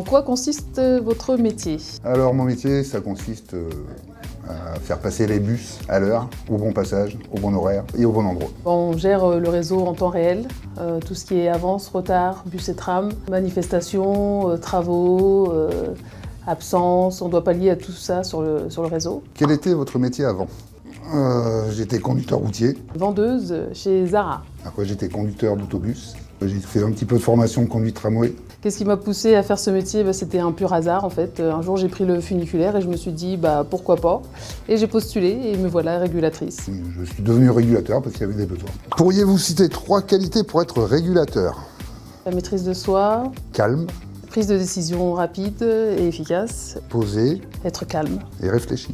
quoi consiste votre métier? Alors mon métier, ça consiste à faire passer les bus à l'heure, au bon passage, au bon horaire et au bon endroit. On gère le réseau en temps réel, tout ce qui est avance, retard, bus et tram, manifestations, travaux, absence, on doit pallier à tout ça sur le réseau. Quel était votre métier avant? J'étais conducteur routier. Vendeuse chez Zara. Après j'étais conducteur d'autobus. J'ai fait un petit peu de formation de conduite tramway. Qu'est-ce qui m'a poussée à faire ce métier? C'était un pur hasard en fait. Un jour j'ai pris le funiculaire et je me suis dit pourquoi pas. Et j'ai postulé et me voilà régulatrice. Je suis devenu régulateur parce qu'il y avait des besoins. Pourriez-vous citer 3 qualités pour être régulateur? La maîtrise de soi. Calme. Prise de décision rapide et efficace. Posé. Être calme. Et réfléchi.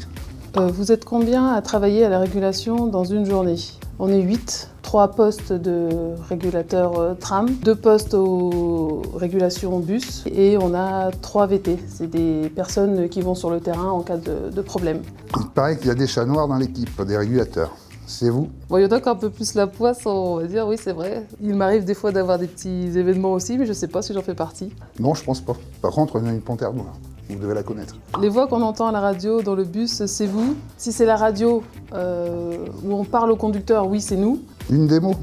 Vous êtes combien à travailler à la régulation dans une journée? On est 8. 3 postes de régulateurs tram, 2 postes aux régulations bus et on a 3 VT. C'est des personnes qui vont sur le terrain en cas de problème. Il paraît qu'il y a des chats noirs dans l'équipe, des régulateurs. C'est vous? Bon, il y en a qui ont un peu plus la poisse, on va dire, oui c'est vrai. Il m'arrive des fois d'avoir des petits événements aussi, mais je ne sais pas si j'en fais partie. Non, je pense pas. Par contre, on a une panthère noire. Vous devez la connaître. Les voix qu'on entend à la radio dans le bus, c'est vous. Si c'est la radio où on parle au conducteur, oui, c'est nous. Une démo?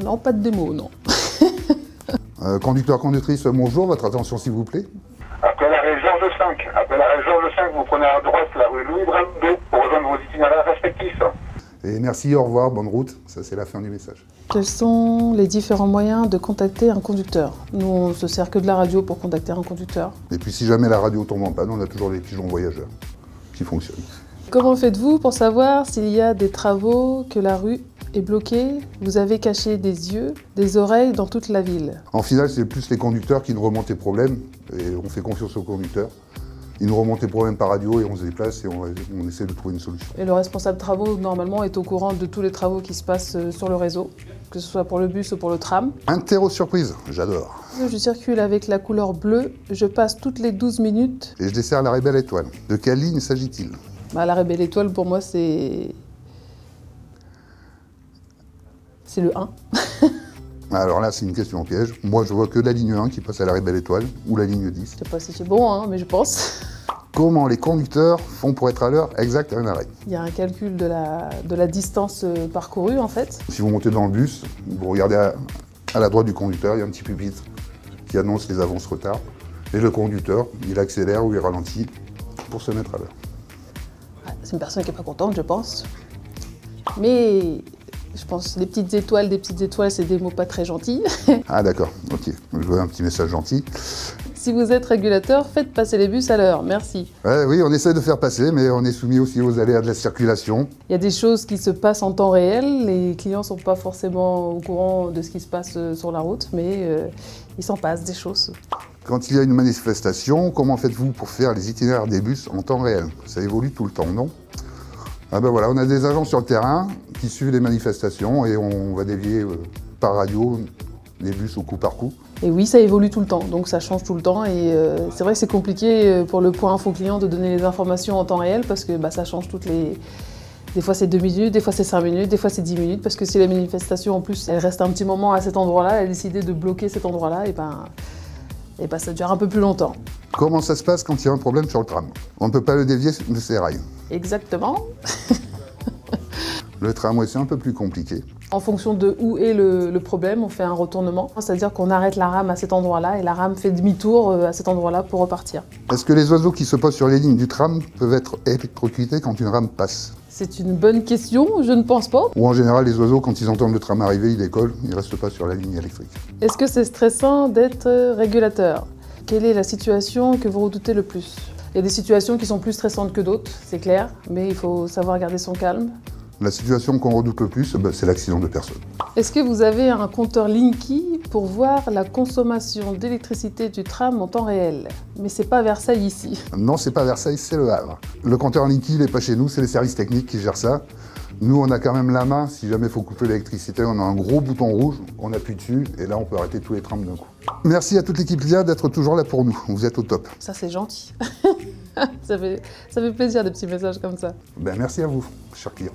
Non, pas de démo, non. Conducteur, conductrice, bonjour, votre attention s'il vous plaît. Après l'arrêt Georges V, vous prenez à droite la rue Louis Brando pour rejoindre vos itinéraires respectifs. Et merci, au revoir, bonne route. Ça, c'est la fin du message. Quels sont les différents moyens de contacter un conducteur? Nous, on se sert que de la radio pour contacter un conducteur. Et puis, si jamais la radio tombe en panne, on a toujours les pigeons voyageurs qui fonctionnent. Comment faites-vous pour savoir s'il y a des travaux, que la rue est bloquée? Vous avez caché des yeux, des oreilles dans toute la ville. En final, c'est plus les conducteurs qui nous remontent les problèmes. Et on fait confiance aux conducteurs. Ils nous remontent les problèmes par radio et on se déplace et on essaie de trouver une solution. Et le responsable travaux, normalement, est au courant de tous les travaux qui se passent sur le réseau, que ce soit pour le bus ou pour le tram. Interro surprise, j'adore. Je circule avec la couleur bleue, je passe toutes les 12 minutes. Et je desserre la Belle Étoile. De quelle ligne s'agit-il? La Belle Étoile, pour moi, c'est le 1. Alors là, c'est une question piège. Moi, je vois que la ligne 1 qui passe à la Belle Étoile, ou la ligne 10. Je sais pas si c'est bon, mais je pense. Comment les conducteurs font pour être à l'heure exacte à un arrêt? Il y a un calcul de la distance parcourue, en fait. Si vous montez dans le bus, vous regardez à la droite du conducteur, il y a un petit pupitre qui annonce les avances-retards. Et le conducteur, il accélère ou il ralentit pour se mettre à l'heure. C'est une personne qui n'est pas contente, je pense. Mais je pense des petites étoiles, c'est des mots pas très gentils. Ah d'accord, ok. Je veux un petit message gentil. Si vous êtes régulateur, faites passer les bus à l'heure, merci. Oui, on essaie de faire passer, mais on est soumis aussi aux aléas de la circulation. Il y a des choses qui se passent en temps réel, les clients ne sont pas forcément au courant de ce qui se passe sur la route, mais il s'en passe des choses. Quand il y a une manifestation, comment faites-vous pour faire les itinéraires des bus en temps réel? Ça évolue tout le temps, non? Ah ben voilà, on a des agents sur le terrain qui suivent les manifestations et on va dévier par radio les bus au coup par coup. Et oui, ça évolue tout le temps, donc ça change tout le temps et c'est vrai que c'est compliqué pour le point info client de donner les informations en temps réel parce que ça change toutes les... Des fois c'est 2 minutes, des fois c'est 5 minutes, des fois c'est 10 minutes parce que si la manifestation en plus elle reste un petit moment à cet endroit-là, elle a décidé de bloquer cet endroit-là et ça dure un peu plus longtemps. Comment ça se passe quand il y a un problème sur le tram? On ne peut pas le dévier de ses rails. Exactement. Le tramway, c'est un peu plus compliqué. En fonction de où est le problème, on fait un retournement. C'est-à-dire qu'on arrête la rame à cet endroit-là et la rame fait demi-tour à cet endroit-là pour repartir. Est-ce que les oiseaux qui se posent sur les lignes du tram peuvent être électrocutés quand une rame passe? C'est une bonne question, je ne pense pas. Ou en général, les oiseaux, quand ils entendent le tram arriver, ils décollent, ils ne restent pas sur la ligne électrique. Est-ce que c'est stressant d'être régulateur? Quelle est la situation que vous redoutez le plus? Il y a des situations qui sont plus stressantes que d'autres, c'est clair, mais il faut savoir garder son calme. La situation qu'on redoute le plus, c'est l'accident de personne. Est-ce que vous avez un compteur Linky pour voir la consommation d'électricité du tram en temps réel? Mais c'est pas Versailles ici. Non, c'est pas Versailles, c'est le Havre. Le compteur Linky, il n'est pas chez nous, c'est les services techniques qui gèrent ça. Nous, on a quand même la main, si jamais il faut couper l'électricité, on a un gros bouton rouge, on appuie dessus, et là, on peut arrêter tous les trams d'un coup. Merci à toute l'équipe LIA d'être toujours là pour nous, vous êtes au top. Ça, c'est gentil. ça fait plaisir des petits messages comme ça. Merci à vous, chers clients.